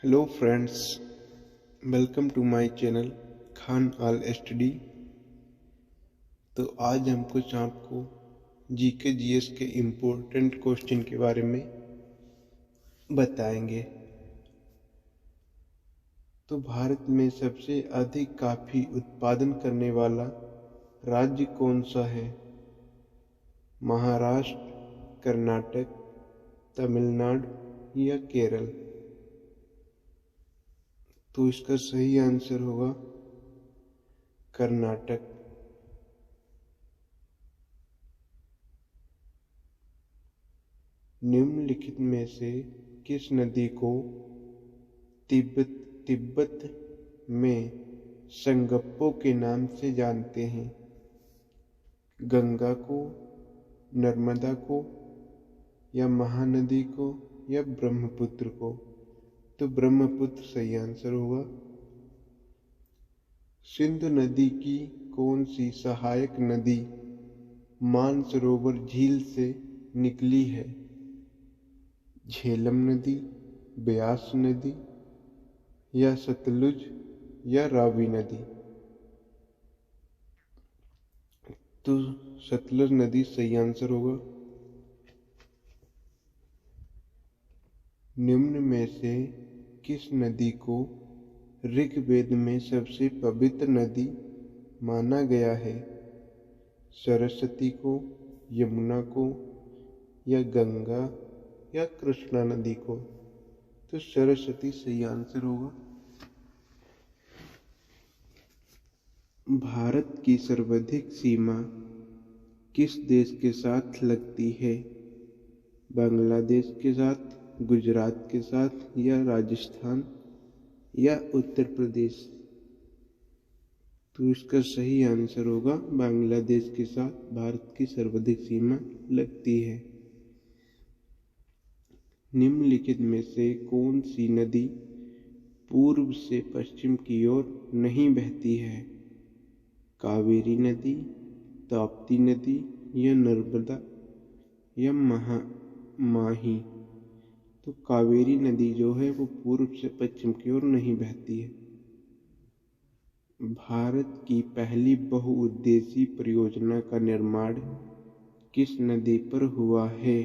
Hello friends, welcome to my channel Khan all study. तो आज हम कुछ आपको जीके जीएस के इम्पोर्टेंट क्वेश्चन के बारे में बताएंगे। तो भारत में सबसे अधिक कॉफी उत्पादन करने वाला राज्य कौन सा है? महाराष्ट्र, कर्नाटक, तमिलनाडु या केरल? तो इसका सही आंसर होगा कर्नाटक। निम्नलिखित में से किस नदी को तिब्बत में संगप्पो के नाम से जानते हैं? गंगा को, नर्मदा को, या महानदी को, या ब्रह्मपुत्र को? तो ब्रह्मपुत्र सही आंसर होगा। सिंधु नदी की कौन सी सहायक नदी मानसरोवर झील से निकली है? झेलम नदी, ब्यास नदी, या सतलुज, या रावी नदी? तो सतलुज नदी सही आंसर होगा। निम्न में से किस नदी को ऋग्वेद में सबसे पवित्र नदी माना गया है? सरस्वती को, यमुना को, या गंगा, या कृष्णा नदी को? तो सरस्वती सही आंसर होगा। भारत की सर्वाधिक सीमा किस देश के साथ लगती है? बांग्लादेश के साथ, गुजरात के साथ, या राजस्थान, या उत्तर प्रदेश? तो इसका सही आंसर होगा बांग्लादेश के साथ भारत की सर्वाधिक सीमा लगती है। निम्नलिखित में से कौन सी नदी पूर्व से पश्चिम की ओर नहीं बहती है? कावेरी नदी, ताप्ती नदी, या नर्मदा, या माही? तो कावेरी नदी जो है वो पूर्व से पश्चिम की ओर नहीं बहती है। भारत की पहली बहुउद्देशीय परियोजना का निर्माण किस नदी पर हुआ है?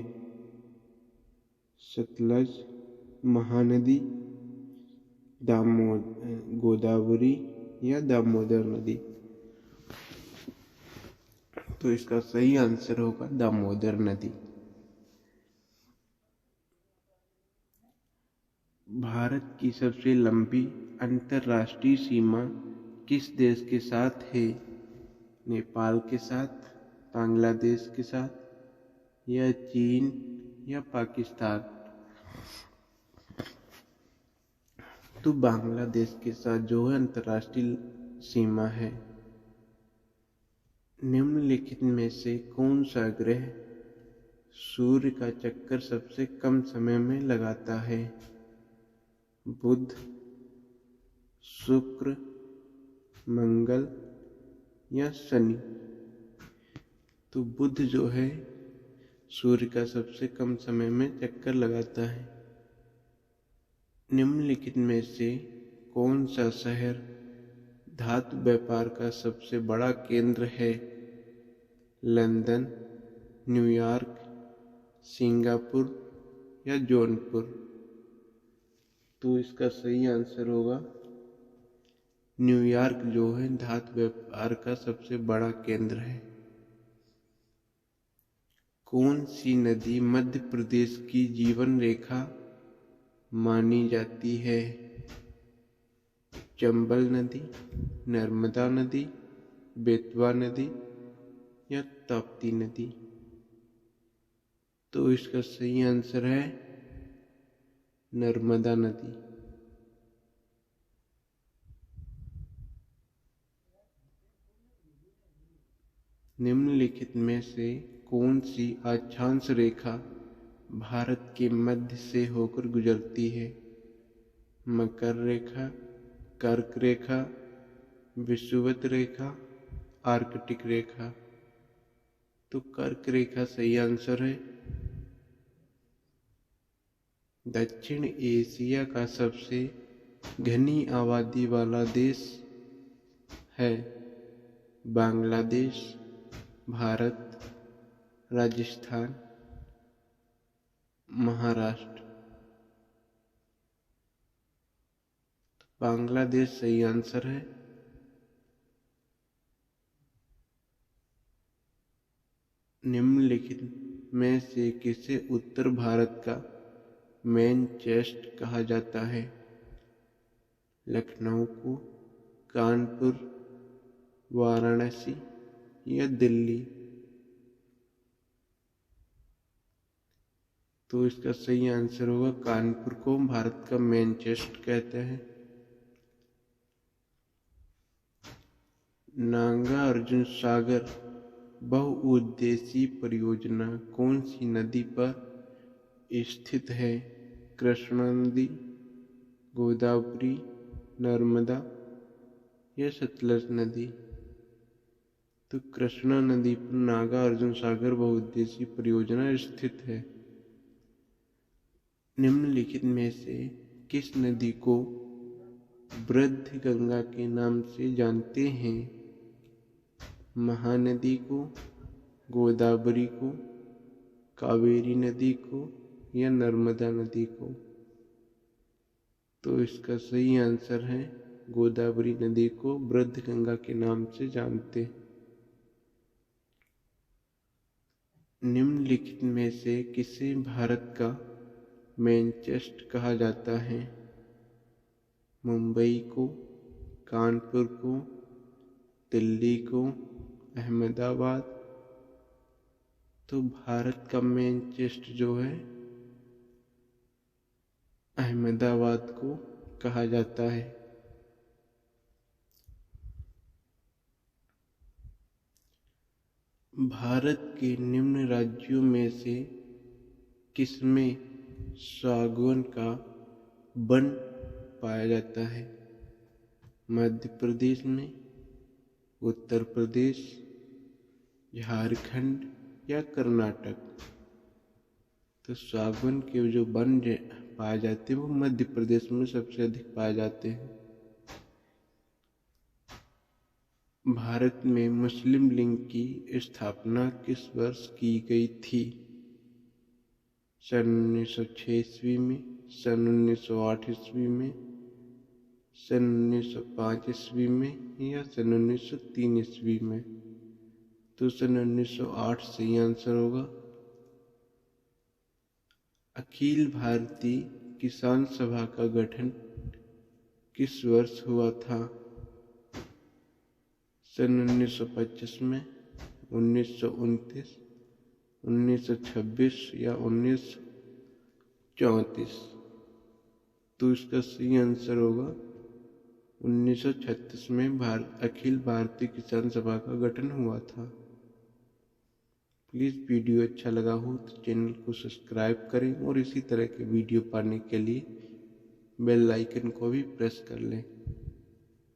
सतलज, महानदी, गोदावरी, या दामोदर नदी? तो इसका सही आंसर होगा दामोदर नदी। भारत की सबसे लंबी अंतर्राष्ट्रीय सीमा किस देश के साथ है? नेपाल के साथ, बांग्लादेश के साथ, या चीन, या पाकिस्तान? तो बांग्लादेश के साथ जो है अंतर्राष्ट्रीय सीमा है। निम्नलिखित में से कौन सा ग्रह सूर्य का चक्कर सबसे कम समय में लगाता है? बुध, शुक्र, मंगल, या शनि? तो बुध जो है सूर्य का सबसे कम समय में चक्कर लगाता है। निम्नलिखित में से कौन सा शहर धातु व्यापार का सबसे बड़ा केंद्र है? लंदन, न्यूयॉर्क, सिंगापुर, या जौनपुर? तो इसका सही आंसर होगा न्यूयॉर्क जो है धातु व्यापार का सबसे बड़ा केंद्र है। कौन सी नदी मध्य प्रदेश की जीवन रेखा मानी जाती है? चंबल नदी, नर्मदा नदी, बेतवा नदी, या ताप्ती नदी? तो इसका सही आंसर है नर्मदा नदी। निम्नलिखित में से कौन सी अक्षांश रेखा भारत के मध्य से होकर गुजरती है? मकर रेखा, कर्क रेखा, विषुवत रेखा, आर्कटिक रेखा? तो कर्क रेखा सही आंसर है। दक्षिण एशिया का सबसे घनी आबादी वाला देश है? बांग्लादेश, भारत, राजस्थान, महाराष्ट्र। बांग्लादेश सही आंसर है। निम्नलिखित में से किसे उत्तर भारत का मैनचेस्टर कहा जाता है? लखनऊ को, कानपुर, वाराणसी या दिल्ली? तो इसका सही आंसर होगा कानपुर को भारत का मैनचेस्टर कहते हैं। नागार्जुन सागर बहुउद्देशीय परियोजना कौन सी नदी पर स्थित है? कृष्णा नदी, गोदावरी, नर्मदा या सतलज नदी? तो कृष्णा नदी पर नागार्जुन सागर बहुउद्देशीय परियोजना स्थित है। निम्नलिखित में से किस नदी को वृद्ध गंगा के नाम से जानते हैं? महानदी को, गोदावरी को, कावेरी नदी को या नर्मदा नदी को? तो इसका सही आंसर है गोदावरी नदी को वृद्ध गंगा के नाम से जानते हैं। निम्नलिखित में से किसे भारत का मैनचेस्टर कहा जाता है? मुंबई को, कानपुर को, दिल्ली को, अहमदाबाद? तो भारत का मैनचेस्टर जो है अहमदाबाद को कहा जाता है। भारत के निम्न राज्यों में से किसमें सागौन का वन पाया जाता है? मध्य प्रदेश में, उत्तर प्रदेश, झारखंड या कर्नाटक? तो सागौन के जो वन पाए जाते हैं वो मध्य प्रदेश में सबसे अधिक पाए जाते हैं। भारत में मुस्लिम लीग की स्थापना किस वर्ष की गई थी? सन 1906 ईस्वी में, सन 1908 ईस्वी में, सन 1905 ईस्वी में या सन 1903 ईस्वी में? तो सन 1908 सही आंसर होगा। अखिल भारतीय किसान सभा का गठन किस वर्ष हुआ था? सन 1925 में, 1929, 1926 या 1934? तो इसका सही आंसर होगा 1936 में अखिल भारतीय किसान सभा का गठन हुआ था। प्लीज़ वीडियो अच्छा लगा हो तो चैनल को सब्सक्राइब करें और इसी तरह के वीडियो पाने के लिए बेल आइकन को भी प्रेस कर लें।